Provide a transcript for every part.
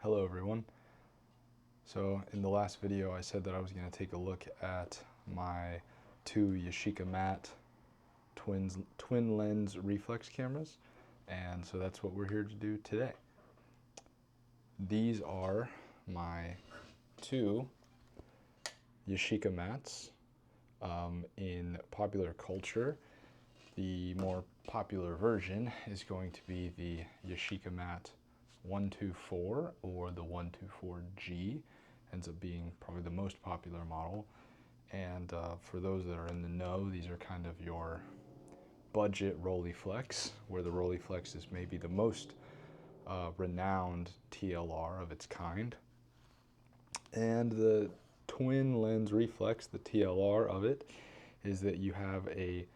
Hello everyone. So in the last video I said that I was going to take a look at my two Yashica Mat twin lens reflex cameras, and so that's what we're here to do today. These are my two Yashica Mats. In popular culture, the more popular version is going to be the Yashica Mat 124 or the 124G. Ends up being probably the most popular model. And for those that are in the know, these are kind of your budget Rolleiflex, where the Rolleiflex is maybe the most renowned TLR of its kind. And the twin lens reflex, the TLR of it, is that you have a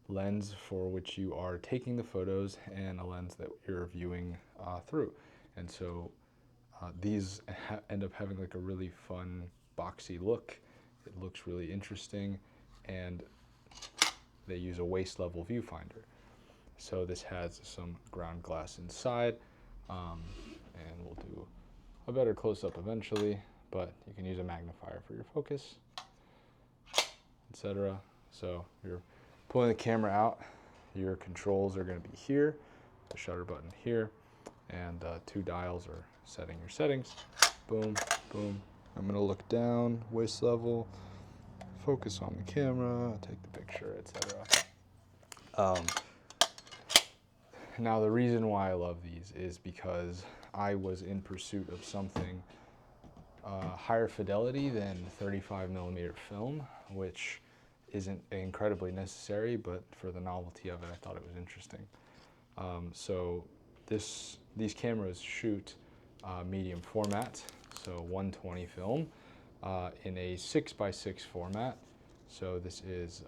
lens for which you are taking the photos and a lens that you're viewing through. And so these end up having like a really fun boxy look. It looks really interesting, and they use a waist level viewfinder. So this has some ground glass inside, and we'll do a better close-up eventually, but you can use a magnifier for your focus, etc. So you're pulling the camera out, your controls are going to be here, the shutter button here, and two dials are setting your settings. Boom, boom. I'm going to look down, waist level, focus on the camera, take the picture, etc. Now the reason why I love these is because I was in pursuit of something higher fidelity than 35mm film, which isn't incredibly necessary, but for the novelty of it, I thought it was interesting. So these cameras shoot medium format, so 120 film, in a 6x6 format. So this is,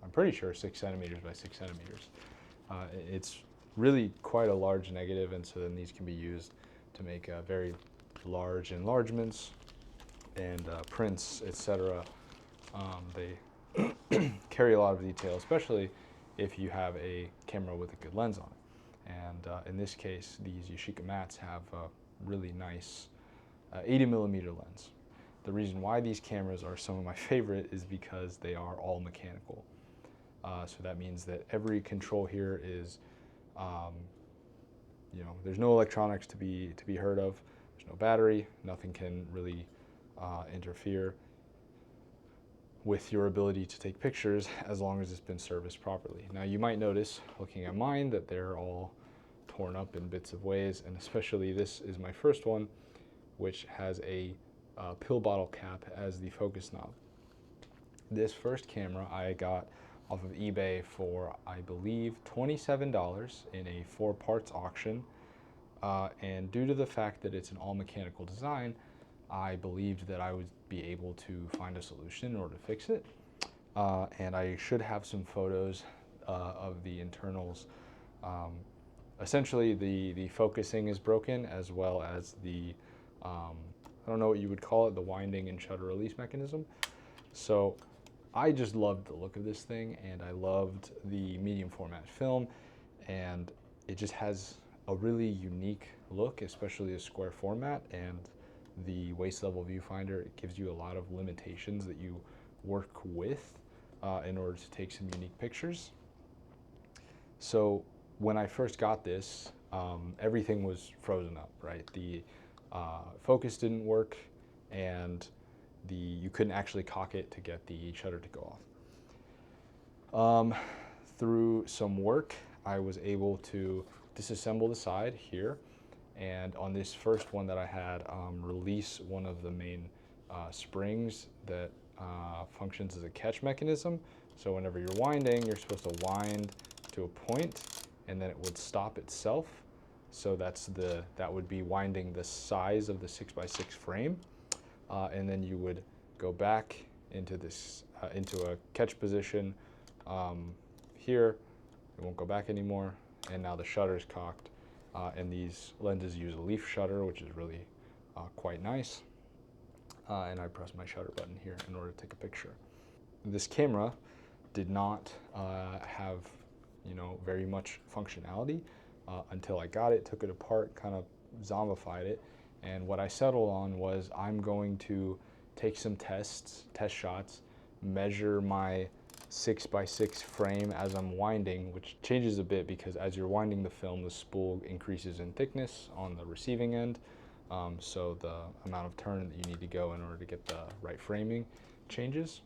I'm pretty sure 6 centimeters by 6 centimeters. It's really quite a large negative, and so then these can be used to make very large enlargements and prints, etc. They carry a lot of detail, especially if you have a camera with a good lens on it. And in this case, these Yashica Mats have a really nice 80mm lens. The reason why these cameras are some of my favorite is because they are all mechanical. So that means that every control here is, there's no electronics to be heard of. There's no battery. Nothing can really interfere with your ability to take pictures as long as it's been serviced properly. Now you might notice, looking at mine, that they're all torn up in bits of ways, and especially this is my first one, which has a pill bottle cap as the focus knob. This first camera I got off of eBay for, I believe, $27 in a 4-parts auction, and due to the fact that it's an all mechanical design, I believed that I would be able to find a solution in order to fix it, and I should have some photos of the internals. Essentially the focusing is broken, as well as the I don't know what you would call it, the winding and shutter release mechanism. So I just loved the look of this thing, and I loved the medium format film, and it just has a really unique look, especially a square format, and the waist level viewfinder, it gives you a lot of limitations that you work with in order to take some unique pictures. So when I first got this, everything was frozen up, right? The focus didn't work, and you couldn't actually cock it to get the shutter to go off. Through some work, I was able to disassemble the side here, and on this first one that I had, release one of the main springs that functions as a catch mechanism. So whenever you're winding, you're supposed to wind to a point, and then it would stop itself. So that would be winding the size of the 6x6 frame. And then you would go back into this into a catch position here. It won't go back anymore, and now the shutter is cocked. And these lenses use a leaf shutter, which is really quite nice. And I press my shutter button here in order to take a picture. This camera did not have very much functionality until I got it, took it apart, kind of zombified it. And what I settled on was I'm going to take some test shots, measure my 6x6 frame as I'm winding, which changes a bit because as you're winding the film, the spool increases in thickness on the receiving end. So the amount of turn that you need to go in order to get the right framing changes.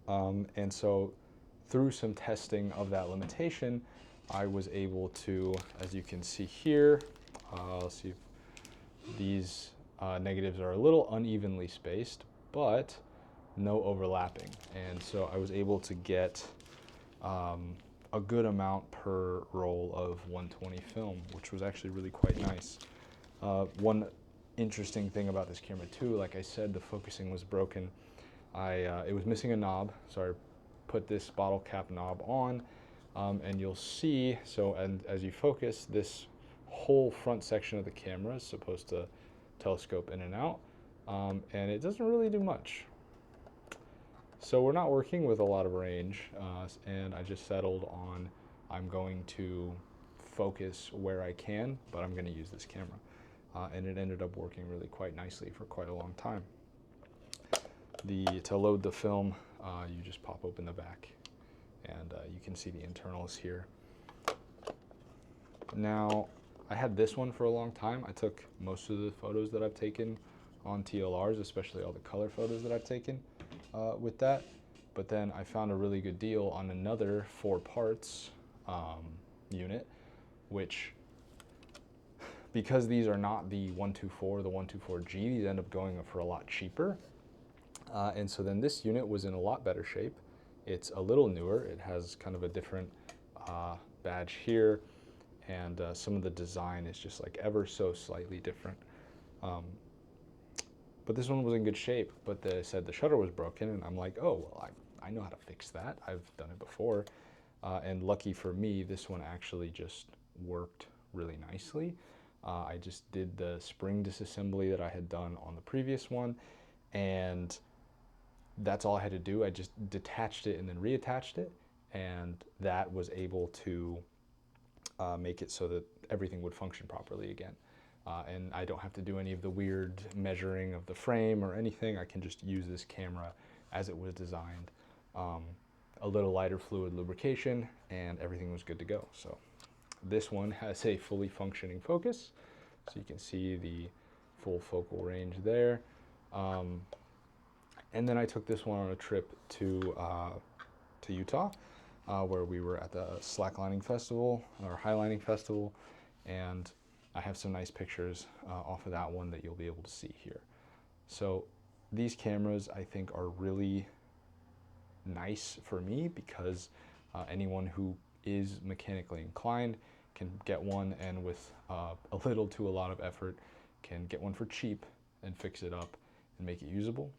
And so through some testing of that limitation, I was able to, as you can see here, let's see if these negatives are a little unevenly spaced, but no overlapping. And so I was able to get a good amount per roll of 120 film, which was actually really quite nice. One interesting thing about this camera too, like I said, the focusing was broken. It was missing a knob, so I put this bottle cap knob on, and you'll see, so and as you focus, this whole front section of the camera is supposed to telescope in and out, and it doesn't really do much. So we're not working with a lot of range, and I just settled on I'm going to focus where I can, but I'm going to use this camera. And it ended up working really quite nicely for quite a long time. To load the film, you just pop open the back, and you can see the internals here. Now, I had this one for a long time. I took most of the photos that I've taken on TLRs, especially all the color photos that I've taken with that. But then I found a really good deal on another 4 parts unit, which, because these are not the 124, the 124G, these end up going for a lot cheaper. And so then this unit was in a lot better shape. It's a little newer. It has kind of a different badge here, and some of the design is just like ever so slightly different. But this one was in good shape, but they said the shutter was broken, and I'm like, oh, well, I know how to fix that. I've done it before. And lucky for me, this one actually just worked really nicely. I just did the spring disassembly that I had done on the previous one, and that's all I had to do. I just detached it and then reattached it, and that was able to make it so that everything would function properly again. And I don't have to do any of the weird measuring of the frame or anything. I can just use this camera as it was designed. A little lighter fluid lubrication, and everything was good to go. So this one has a fully functioning focus, so you can see the full focal range there. And then I took this one on a trip to Utah, where we were at the slacklining festival, or highlining festival, and I have some nice pictures off of that one that you'll be able to see here. So these cameras, I think, are really nice for me because anyone who is mechanically inclined can get one, and with a little to a lot of effort can get one for cheap and fix it up and make it usable.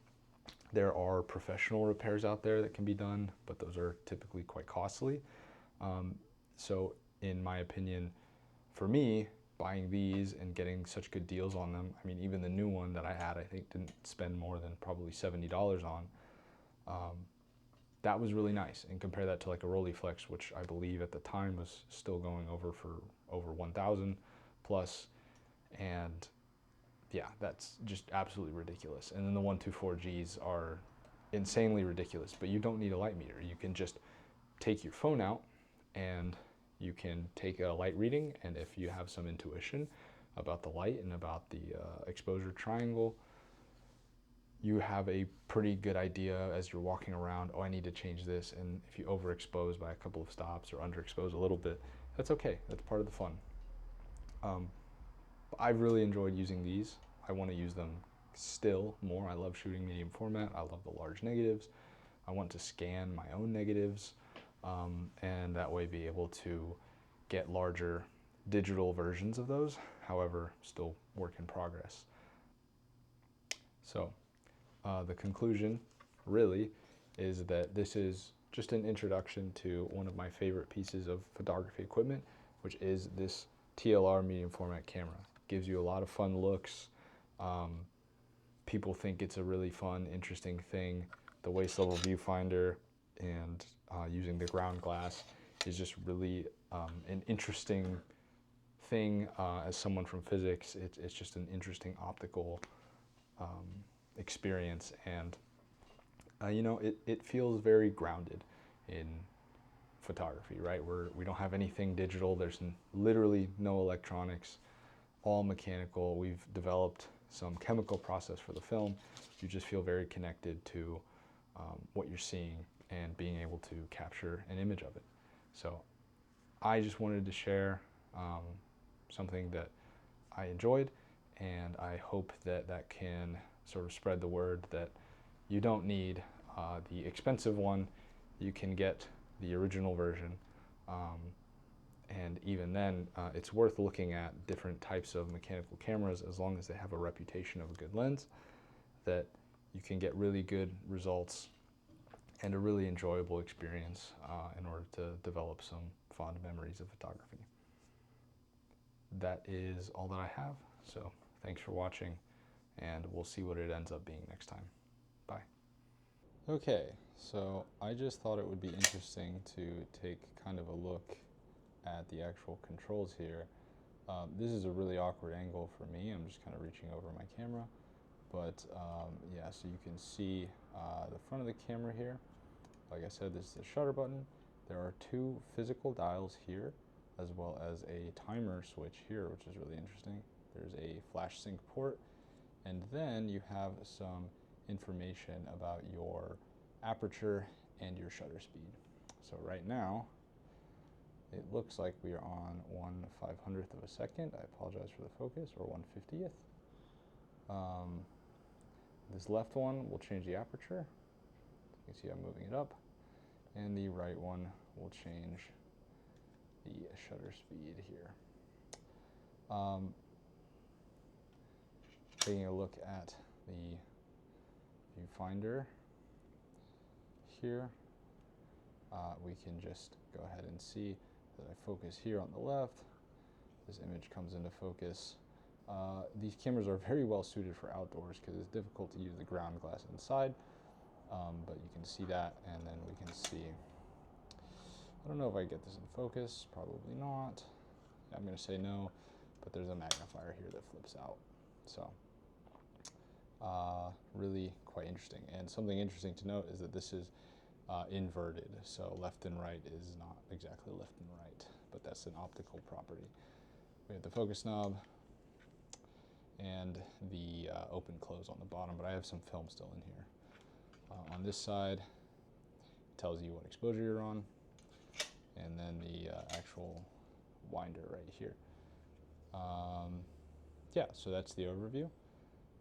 There are professional repairs out there that can be done, but those are typically quite costly. So in my opinion, for me, buying these and getting such good deals on them, I mean, even the new one that I had, I think didn't spend more than probably $70 on. That was really nice, and compare that to like a Rolleiflex, which I believe at the time was still going over for over 1,000 plus, and yeah, that's just absolutely ridiculous. And then the 124Gs are insanely ridiculous, but you don't need a light meter. You can just take your phone out and you can take a light reading, and if you have some intuition about the light and about the exposure triangle, you have a pretty good idea as you're walking around, oh, I need to change this. And if you overexpose by a couple of stops or underexpose a little bit, that's okay. That's part of the fun. I've really enjoyed using these. I want to use them still more. I love shooting medium format. I love the large negatives. I want to scan my own negatives, and that way be able to get larger digital versions of those, however, still work in progress. So the conclusion really is that this is just an introduction to one of my favorite pieces of photography equipment, which is this TLR medium format camera. Gives you a lot of fun looks. People think it's a really fun, interesting thing. The waist level viewfinder and using the ground glass is just really an interesting thing as someone from physics. It's just an interesting optical experience, and you know, it feels very grounded in photography, right? We don't have anything digital. There's literally no electronics, all mechanical. We've developed some chemical process for the film. You just feel very connected to what you're seeing and being able to capture an image of it. So I just wanted to share something that I enjoyed, and I hope that that can sort of spread the word that you don't need the expensive one. You can get the original version, and even then it's worth looking at different types of mechanical cameras as long as they have a reputation of a good lens, that you can get really good results and a really enjoyable experience in order to develop some fond memories of photography. That is all that I have, so thanks for watching, and we'll see what it ends up being next time. Bye. Okay, so I just thought it would be interesting to take kind of a look at the actual controls here. This is a really awkward angle for me. I'm just kind of reaching over my camera, but yeah, so you can see the front of the camera here. Like I said, this is the shutter button. There are two physical dials here, as well as a timer switch here, which is really interesting. There's a flash sync port, and then you have some information about your aperture and your shutter speed. So right now, it looks like we are on 1/500th of a second. I apologize for the focus, or 1/50th. This left one will change the aperture. You can see I'm moving it up. And the right one will change the shutter speed here. Taking a look at the viewfinder here, we can just go ahead and see that I focus here on the left. This image comes into focus. These cameras are very well suited for outdoors because it's difficult to use the ground glass inside, but you can see that, and then we can see, I don't know if I get this in focus, probably not. I'm going to say no, but there's a magnifier here that flips out. So really quite interesting. And something interesting to note is that this is inverted, so left and right is not exactly left and right, but that's an optical property. We have the focus knob and the open close on the bottom, but I have some film still in here. On this side, it tells you what exposure you're on, and then the actual winder right here. Yeah, so that's the overview.